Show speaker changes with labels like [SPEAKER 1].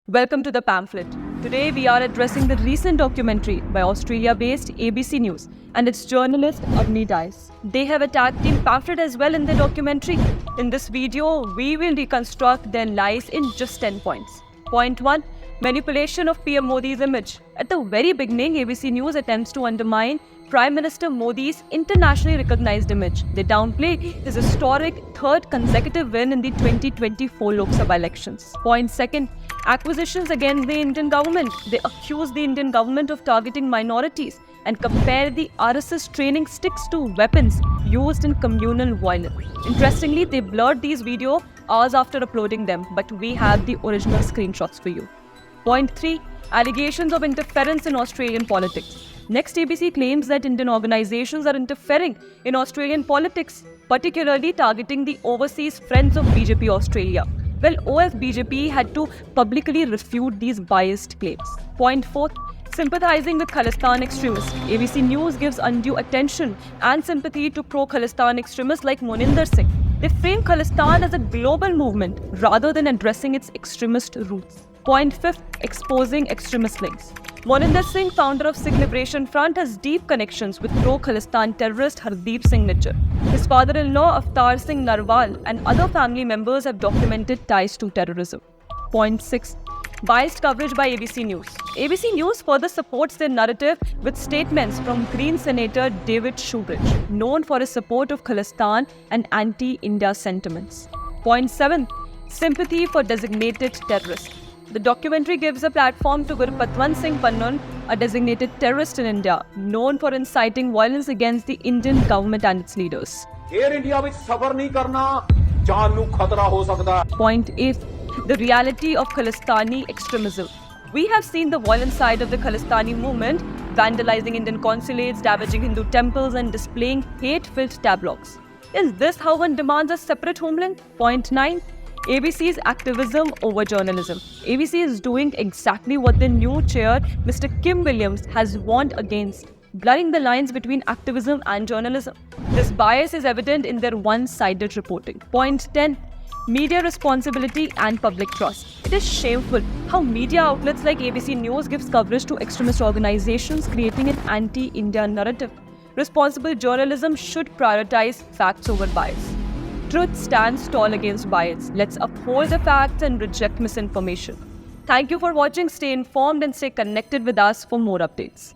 [SPEAKER 1] Welcome to the pamphlet. Today we are addressing the recent documentary by Australia-based ABC News and its journalist Avni Dice. They have attacked Team Pamphlet as well in the documentary. In this video, we will reconstruct their lies in just 10 points. Point 1. Manipulation of PM Modi's image. At the very beginning, ABC News attempts to undermine Prime Minister Modi's internationally recognized image. They downplay his historic third consecutive win in the 2024 Lok Sabha elections. Point 2. Accusations against the Indian government. They accuse the Indian government of targeting minorities and compare the RSS training sticks to weapons used in communal violence. Interestingly, they blurred these videos hours after uploading them, but we have the original screenshots for you. Point 3. Allegations of interference in Australian politics. Next, ABC claims that Indian organizations are interfering in Australian politics, particularly targeting the overseas Friends of BJP Australia. Well, OFBJP had to publicly refute these biased claims. Point 4. Sympathizing with Khalistan extremists. ABC News gives undue attention and sympathy to pro-Khalistan extremists like Moninder Singh. They frame Khalistan as a global movement rather than addressing its extremist roots. Point 5. Exposing extremist links. Moninder Singh, founder of Sikh Liberation Front, has deep connections with pro-Khalistan terrorist Hardeep Singh Nijjar. His father-in-law, Avtar Singh Narwal, and other family members have documented ties to terrorism. Point 6. Biased coverage by ABC News. ABC News further supports their narrative with statements from Green Senator David Shoebridge, known for his support of Khalistan and anti-India sentiments. Point 7. Sympathy for designated terrorists. The documentary gives a platform to Gurpatwant Singh Pannu, a designated terrorist in India, known for inciting violence against the Indian government and its leaders. Point 8. The reality of Khalistani extremism. We have seen the violent side of the Khalistani movement, vandalizing Indian consulates, damaging Hindu temples, and displaying hate-filled tabloids. Is this how one demands a separate homeland? Point 9. ABC's activism over journalism. ABC is doing exactly what the new chair, Mr. Kim Williams, has warned against, blurring the lines between activism and journalism. This bias is evident in their one-sided reporting. Point 10. Media responsibility and public trust. It is shameful how media outlets like ABC News gives coverage to extremist organizations, creating an anti-India narrative. Responsible journalism should prioritize facts over bias. Truth stands tall against bias. Let's uphold the facts and reject misinformation. Thank you for watching. Stay informed and stay connected with us for more updates.